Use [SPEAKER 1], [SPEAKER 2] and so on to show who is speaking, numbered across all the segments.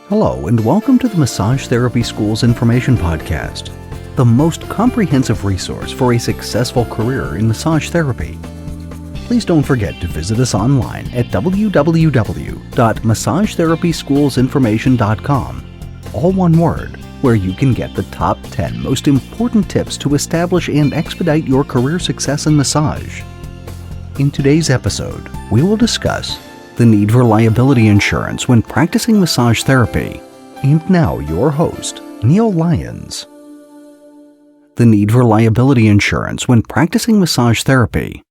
[SPEAKER 1] Hello, and welcome to the Massage Therapy School's Information Podcast, the most comprehensive resource for a successful career in massage therapy. Please don't forget to visit us online at www.massagetherapyschoolsinformation.com, all one word, where you can get the top 10 most important tips to establish and expedite your career success in massage. In today's episode, we will discuss the need for liability insurance when practicing massage therapy. And now your host, Neil Lyons. The need for liability insurance when practicing massage therapy.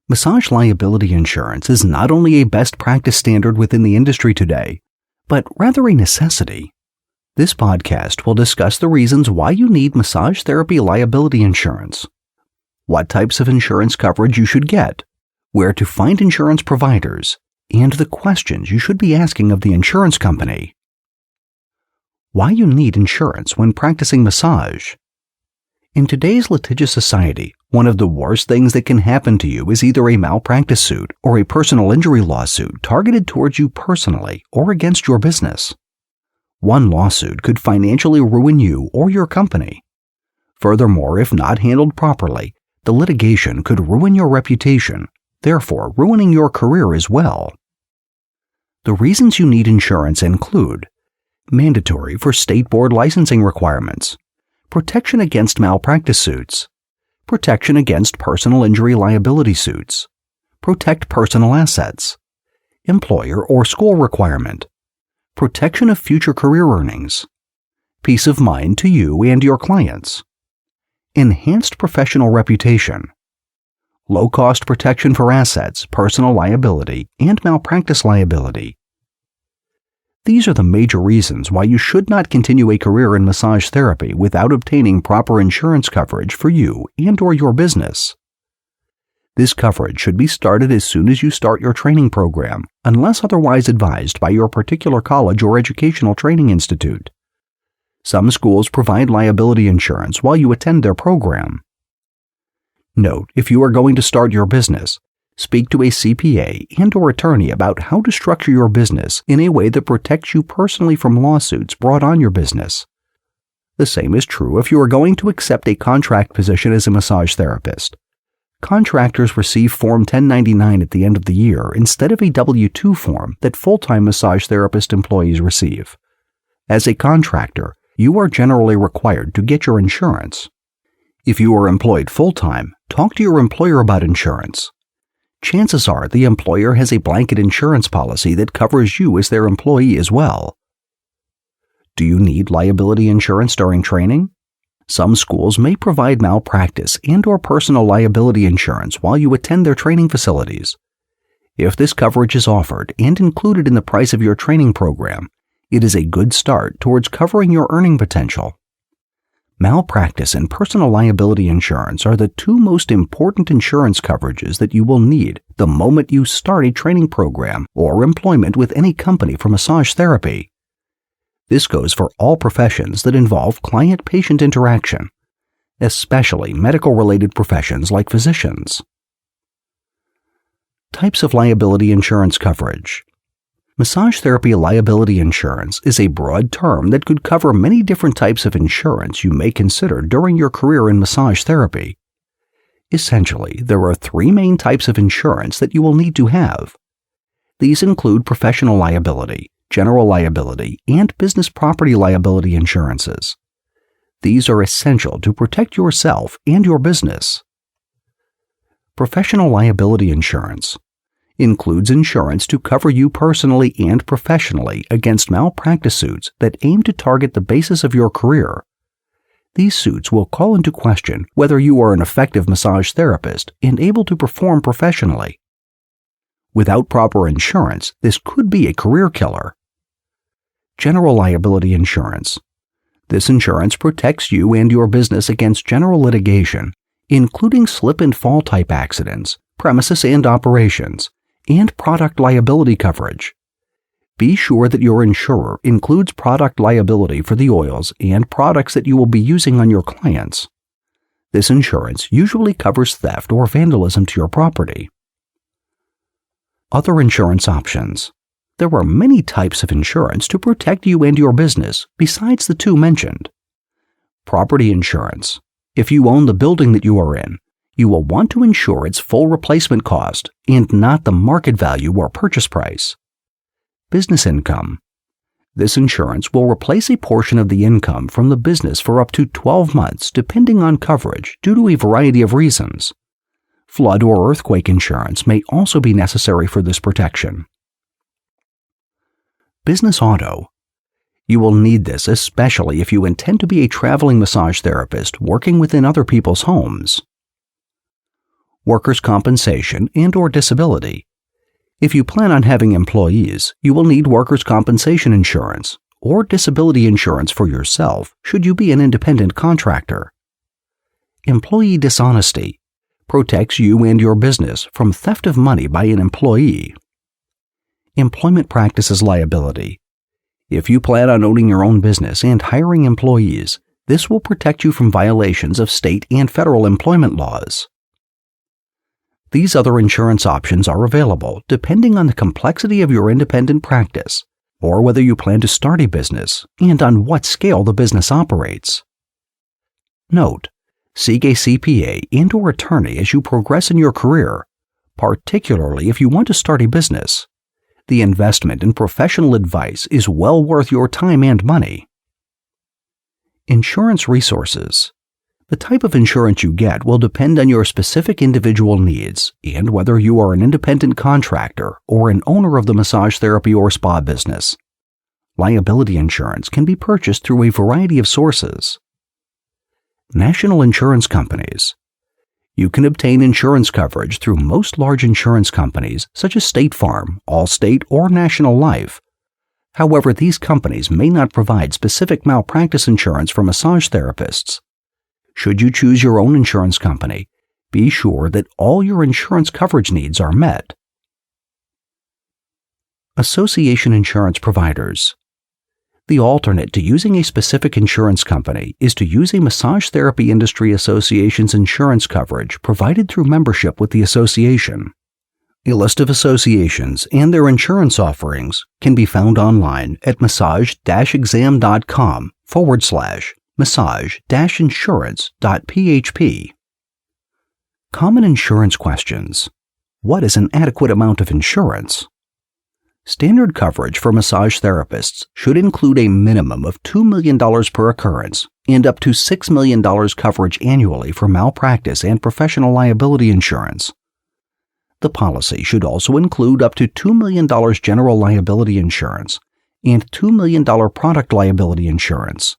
[SPEAKER 1] Massage liability insurance is not only a best practice standard within the industry today, but rather a necessity. This podcast will discuss the reasons why you need massage therapy liability insurance, what types of insurance coverage you should get, where to find insurance providers, and the questions you should be asking of the insurance company. Why you need insurance when practicing massage. In today's litigious society, one of the worst things that can happen to you is either a malpractice suit or a personal injury lawsuit targeted towards you personally or against your business. One lawsuit could financially ruin you or your company. Furthermore, if not handled properly, the litigation could ruin your reputation, therefore ruining your career as well. The reasons you need insurance include mandatory for state board licensing requirements, protection against malpractice suits, protection against personal injury liability suits, protect personal assets, employer or school requirement, protection of future career earnings, peace of mind to you and your clients, enhanced professional reputation, low-cost protection for assets, personal liability, and malpractice liability. These are the major reasons why you should not continue a career in massage therapy without obtaining proper insurance coverage for you and/or your business. This coverage should be started as soon as you start your training program, unless otherwise advised by your particular college or educational training institute. Some schools provide liability insurance while you attend their program. Note, if you are going to start your business, speak to a CPA and/or attorney about how to structure your business in a way that protects you personally from lawsuits brought on your business. The same is true if you are going to accept a contract position as a massage therapist. Contractors receive Form 1099 at the end of the year instead of a W-2 form that full-time massage therapist employees receive. As a contractor, you are generally required to get your insurance. If you are employed full-time, talk to your employer about insurance. Chances are the employer has a blanket insurance policy that covers you as their employee as well. Do you need liability insurance during training? Some schools may provide malpractice and/or personal liability insurance while you attend their training facilities. If this coverage is offered and included in the price of your training program, it is a good start towards covering your earning potential. Malpractice and personal liability insurance are the two most important insurance coverages that you will need the moment you start a training program or employment with any company for massage therapy. This goes for all professions that involve client-patient interaction, especially medical-related professions like physicians. Types of liability insurance coverage. Massage therapy liability insurance is a broad term that could cover many different types of insurance you may consider during your career in massage therapy. Essentially, there are three main types of insurance that you will need to have. These include professional liability, general liability, and business property liability insurances. These are essential to protect yourself and your business. Professional liability insurance includes insurance to cover you personally and professionally against malpractice suits that aim to target the basis of your career. These suits will call into question whether you are an effective massage therapist and able to perform professionally. Without proper insurance, this could be a career killer. General liability insurance. This insurance protects you and your business against general litigation, including slip and fall type accidents, premises and operations, and product liability coverage. Be sure that your insurer includes product liability for the oils and products that you will be using on your clients. This insurance usually covers theft or vandalism to your property. Other insurance options. There are many types of insurance to protect you and your business besides the two mentioned. Property insurance. If you own the building that you are in, you will want to insure its full replacement cost and not the market value or purchase price. Business income. This insurance will replace a portion of the income from the business for up to 12 months depending on coverage due to a variety of reasons. Flood or earthquake insurance may also be necessary for this protection. Business auto. You will need this especially if you intend to be a traveling massage therapist working within other people's homes. Workers' compensation and/or disability. If you plan on having employees, you will need workers' compensation insurance or disability insurance for yourself should you be an independent contractor. Employee dishonesty protects you and your business from theft of money by an employee. Employment practices liability. If you plan on owning your own business and hiring employees, this will protect you from violations of state and federal employment laws. These other insurance options are available depending on the complexity of your independent practice, or whether you plan to start a business and on what scale the business operates. Note: seek a CPA and/or attorney as you progress in your career, particularly if you want to start a business. The investment in professional advice is well worth your time and money. Insurance resources. The type of insurance you get will depend on your specific individual needs and whether you are an independent contractor or an owner of the massage therapy or spa business. Liability insurance can be purchased through a variety of sources. National insurance companies. You can obtain insurance coverage through most large insurance companies such as State Farm, Allstate, or National Life. However, these companies may not provide specific malpractice insurance for massage therapists. Should you choose your own insurance company, be sure that all your insurance coverage needs are met. Association insurance providers. The alternate to using a specific insurance company is to use a Massage Therapy Industry Association's insurance coverage provided through membership with the association. A list of associations and their insurance offerings can be found online at massage-exam.com/massage-insurance.php. Common insurance questions. What is an adequate amount of insurance? Standard coverage for massage therapists should include a minimum of $2 million per occurrence and up to $6 million coverage annually for malpractice and professional liability insurance. The policy should also include up to $2 million general liability insurance and $2 million product liability insurance.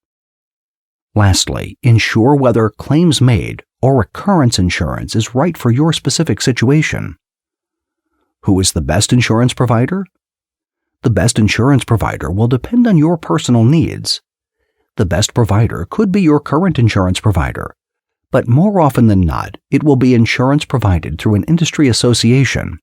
[SPEAKER 1] Lastly, ensure whether claims made or occurrence insurance is right for your specific situation. Who is the best insurance provider? The best insurance provider will depend on your personal needs. The best provider could be your current insurance provider, but more often than not, it will be insurance provided through an industry association.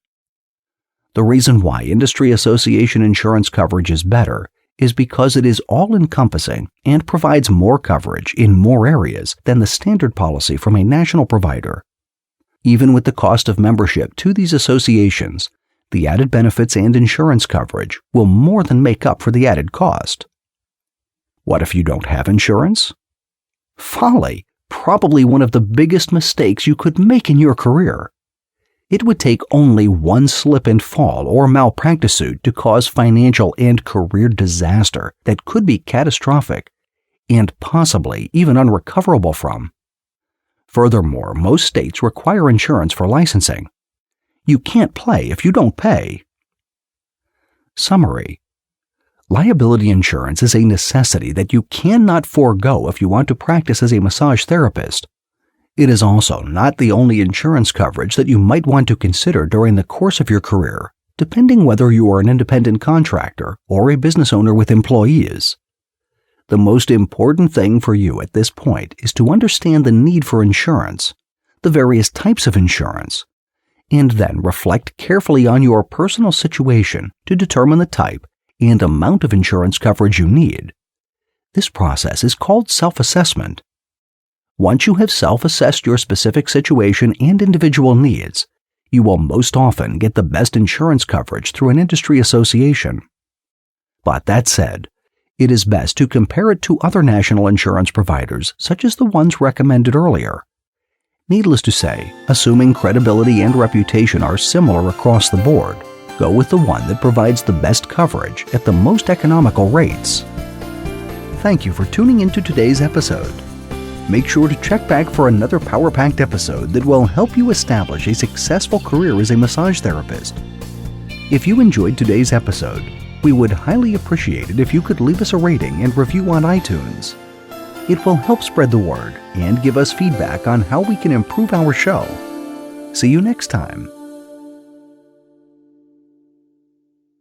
[SPEAKER 1] The reason why industry association insurance coverage is better is because it is all-encompassing and provides more coverage in more areas than the standard policy from a national provider. Even with the cost of membership to these associations, the added benefits and insurance coverage will more than make up for the added cost. What if you don't have insurance? Folly, probably one of the biggest mistakes you could make in your career. It would take only one slip and fall or malpractice suit to cause financial and career disaster that could be catastrophic and possibly even unrecoverable from. Furthermore, most states require insurance for licensing. You can't play if you don't pay. Summary. Liability insurance is a necessity that you cannot forego if you want to practice as a massage therapist. It is also not the only insurance coverage that you might want to consider during the course of your career, depending whether you are an independent contractor or a business owner with employees. The most important thing for you at this point is to understand the need for insurance, the various types of insurance, and then reflect carefully on your personal situation to determine the type and amount of insurance coverage you need. This process is called self-assessment. Once you have self-assessed your specific situation and individual needs, You will most often get the best insurance coverage through an industry association. But that said, it is best to compare it to other national insurance providers, such as the ones recommended earlier. Needless to say, assuming credibility and reputation are similar across the board, go with the one that provides the best coverage at the most economical rates. Thank you for tuning into today's episode. Make sure to check back for another power-packed episode that will help you establish a successful career as a massage therapist. If you enjoyed today's episode, we would highly appreciate it if you could leave us a rating and review on iTunes. It will help spread the word and give us feedback on how we can improve our show. See you next time.